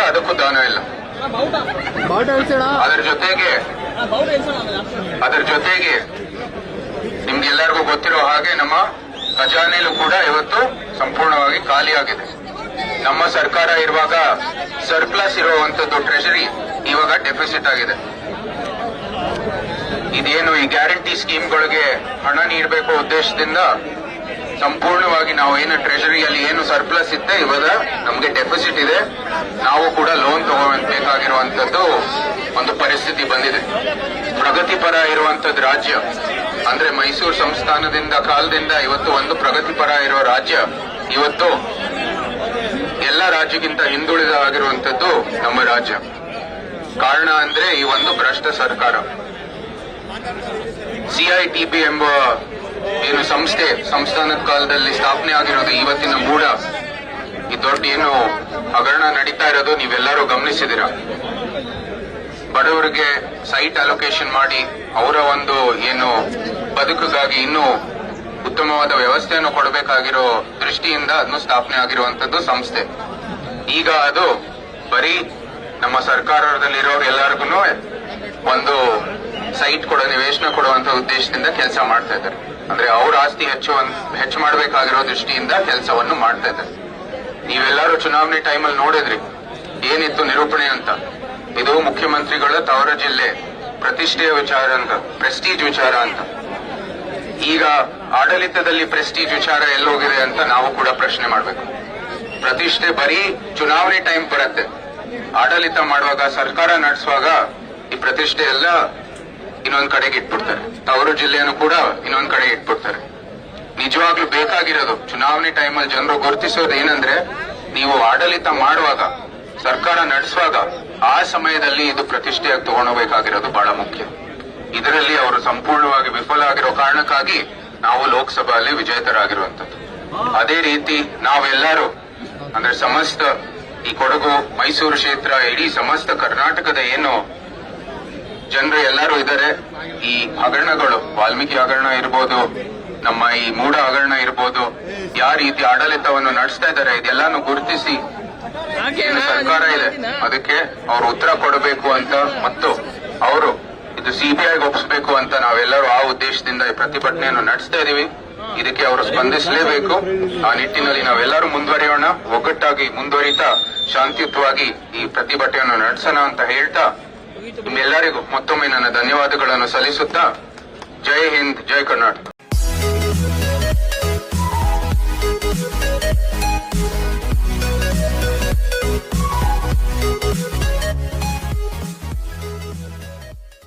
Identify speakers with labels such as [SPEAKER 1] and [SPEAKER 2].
[SPEAKER 1] ಅದಕ್ಕೂ ದಾನ ಇಲ್ಲ. ಅದರ ಜೊತೆಗೆ ನಿಮ್ಗೆಲ್ಲರಿಗೂ ಗೊತ್ತಿರೋ ಹಾಗೆ ನಮ್ಮ ಖಜಾನೆಯಲ್ಲೂ ಕೂಡ ಇವತ್ತು ಸಂಪೂರ್ಣವಾಗಿ ಖಾಲಿಯಾಗಿದೆ. ನಮ್ಮ ಸರ್ಕಾರ ಇರುವಾಗ ಸರ್ಪ್ಲಸ್ ಇರುವಂತದ್ದು ಟ್ರೆಷರಿ ಇವಾಗ ಡೆಫಿಸಿಟ್ ಆಗಿದೆ. ಇದೇನು ಈ ಗ್ಯಾರಂಟಿ ಸ್ಕೀಮ್ಗಳಿಗೆ ಹಣ ನೀಡಬೇಕು ಉದ್ದೇಶದಿಂದ ಸಂಪೂರ್ಣವಾಗಿ ನಾವು ಏನು ಟ್ರೆಷರಿಯಲ್ಲಿ ಏನು ಸರ್ಪ್ಲಸ್ ಇತ್ತೆ ಇವಾಗ ನಮಗೆ ಡೆಫಿಸಿಟ್ ಇದೆ. ನಾವು ಕೂಡ ಲೋನ್ ತಗೋಬೇಕಾಗಿರುವಂತದ್ದು ಒಂದು ಪರಿಸ್ಥಿತಿ ಬಂದಿದೆ. ಪ್ರಗತಿಪರ ಇರುವಂತದ್ದು ರಾಜ್ಯ ಅಂದ್ರೆ ಮೈಸೂರು ಸಂಸ್ಥಾನದಿಂದ ಕಾಲದಿಂದ ಇವತ್ತು ಒಂದು ಪ್ರಗತಿಪರ ಇರುವ ರಾಜ್ಯ ಇವತ್ತು ಎಲ್ಲ ರಾಜ್ಯಕ್ಕಿಂತ ಹಿಂದುಳಿದ ಆಗಿರುವಂತದ್ದು ನಮ್ಮ ರಾಜ್ಯ. ಕಾರಣ ಅಂದ್ರೆ ಈ ಒಂದು ಭ್ರಷ್ಟ ಸರ್ಕಾರ. ಸಿಐಟಿಬಿ ಎಂಬ ಏನು ಸಂಸ್ಥೆ ಸಂಸ್ಥಾನದ ಕಾಲದಲ್ಲಿ ಸ್ಥಾಪನೆ ಆಗಿರೋದು ಇವತ್ತಿನ ಮೂಡ ಈ ದೊಡ್ಡ ಏನು ಹಗರಣ ನಡೀತಾ ಇರೋದು ನೀವೆಲ್ಲರೂ ಗಮನಿಸಿದಿರ. ಬಡವರಿಗೆ ಸೈಟ್ ಅಲೋಕೇಶನ್ ಮಾಡಿ ಅವರ ಒಂದು ಏನು ಬದುಕಿಗಾಗಿ ಇನ್ನೂ ಉತ್ತಮವಾದ ವ್ಯವಸ್ಥೆಯನ್ನು ಕೊಡಬೇಕಾಗಿರೋ ದೃಷ್ಟಿಯಿಂದ ಅದನ್ನು ಸ್ಥಾಪನೆ ಆಗಿರುವಂತದ್ದು ಸಂಸ್ಥೆ. ಈಗ ಅದು ಬರೀ ನಮ್ಮ ಸರ್ಕಾರದಲ್ಲಿರೋರು ಎಲ್ಲರಿಗೂ ಒಂದು ಸೈಟ್ ಕೊಡೋ ನಿವೇಶನ ಕೊಡುವಂತ ಉದ್ದೇಶದಿಂದ ಕೆಲಸ ಮಾಡ್ತಾ ಇದ್ದಾರೆ. ಅಂದ್ರೆ ಅವ್ರ ಆಸ್ತಿ ಹೆಚ್ಚು ಮಾಡಬೇಕಾಗಿರೋ ದೃಷ್ಟಿಯಿಂದ ಕೆಲಸವನ್ನು ಮಾಡ್ತಾ ಇದ್ದಾರೆ. ನೀವೆಲ್ಲರೂ ಚುನಾವಣೆ ಟೈಮಲ್ಲಿ ನೋಡಿದ್ರಿ ಏನಿತ್ತು ನಿರೂಪಣೆ ಅಂತ. ಇದು ಮುಖ್ಯಮಂತ್ರಿಗಳ ತವರ ಜಿಲ್ಲೆ ಪ್ರತಿಷ್ಠೆಯ ವಿಚಾರ ಅಂತ, ಪ್ರೆಸ್ಟೀಜ್ ವಿಚಾರ ಅಂತ. ಈಗ ಆಡಳಿತದಲ್ಲಿ ಪ್ರೆಸ್ಟೀಜ್ ವಿಚಾರ ಎಲ್ಲೋಗಿದೆ ಅಂತ ನಾವು ಕೂಡ ಪ್ರಶ್ನೆ ಮಾಡಬೇಕು. ಪ್ರತಿಷ್ಠೆ ಬರೀ ಚುನಾವಣೆ ಟೈಮ್ ಬರುತ್ತೆ. ಆಡಳಿತ ಮಾಡುವಾಗ ಸರ್ಕಾರ ನಡೆಸುವಾಗ ಈ ಪ್ರತಿಷ್ಠೆ ಎಲ್ಲ ಇನ್ನೊಂದ್ ಕಡೆಗೆ ಇಟ್ಬಿಡ್ತಾರೆ. ತವರು ಜಿಲ್ಲೆಯನ್ನು ಕೂಡ ಇನ್ನೊಂದ್ ಕಡೆಗೆ ಇಟ್ಬಿಡ್ತಾರೆ. ನಿಜವಾಗ್ಲೂ ಬೇಕಾಗಿರೋದು ಚುನಾವಣೆ ಟೈಮಲ್ಲಿ ಜನರು ಗುರುತಿಸೋದು ಏನಂದ್ರೆ ನೀವು ಆಡಳಿತ ಮಾಡುವಾಗ ಸರ್ಕಾರ ನಡೆಸುವಾಗ ಆ ಸಮಯದಲ್ಲಿ ಇದು ಪ್ರತಿಷ್ಠೆಯಾಗಿ ತಗೊಂಡೋಗ್ಬೇಕಾಗಿರೋದು ಬಹಳ ಮುಖ್ಯ. ಇದರಲ್ಲಿ ಅವರು ಸಂಪೂರ್ಣವಾಗಿ ವಿಫಲ ಆಗಿರೋ ಕಾರಣಕ್ಕಾಗಿ ನಾವು ಲೋಕಸಭೆಯಲ್ಲಿ ವಿಜೇತರಾಗಿರುವಂತದ್ದು. ಅದೇ ರೀತಿ ನಾವೆಲ್ಲರೂ ಅಂದ್ರೆ ಸಮಸ್ತ ಈ ಕೊಡಗು ಮೈಸೂರು ಕ್ಷೇತ್ರ ಇಡೀ ಸಮಸ್ತ ಕರ್ನಾಟಕದ ಏನು ಜನರು ಎಲ್ಲರೂ ಇದ್ದಾರೆ. ಈ ಹಗರಣಗಳು ವಾಲ್ಮೀಕಿ ಹಗರಣ ಇರ್ಬೋದು, ನಮ್ಮ ಈ ಮೂಢ ಹಗರಣ ಇರ್ಬೋದು, ಯಾವ ರೀತಿ ಆಡಳಿತವನ್ನು ನಡೆಸ್ತಾ ಇದ್ದಾರೆ ಇದೆಲ್ಲಾನು ಗುರುತಿಸಿ ಏನು ಸರ್ಕಾರ ಇದೆ ಅದಕ್ಕೆ ಅವರು ಉತ್ತರ ಕೊಡಬೇಕು ಅಂತ ಮತ್ತು ಅವರು ಇದು ಸಿಬಿಐಗೆ ಒಪ್ಪಿಸಬೇಕು ಅಂತ ನಾವೆಲ್ಲರೂ ಆ ಉದ್ದೇಶದಿಂದ ಈ ಪ್ರತಿಭಟನೆಯನ್ನು ನಡೆಸ್ತಾ ಇದೀವಿ. ಇದಕ್ಕೆ ಅವರು ಸ್ಪಂದಿಸಲೇಬೇಕು. ಆ ನಿಟ್ಟಿನಲ್ಲಿ ನಾವೆಲ್ಲರೂ ಮುಂದುವರಿಯೋಣ, ಒಗ್ಗಟ್ಟಾಗಿ ಮುಂದುವರಿತಾ ಶಾಂತಿಯುತವಾಗಿ ಈ ಪ್ರತಿಭಟನೆಯನ್ನು ನಡೆಸೋಣ ಅಂತ ಹೇಳ್ತಾ ನಿಮ್ಮೆಲ್ಲರಿಗೂ ಮತ್ತೊಮ್ಮೆ ನನ್ನ ಧನ್ಯವಾದಗಳನ್ನು ಸಲ್ಲಿಸುತ್ತಾ ಜೈ ಹಿಂದ್, ಜೈ ಕರ್ನಾಟಕ.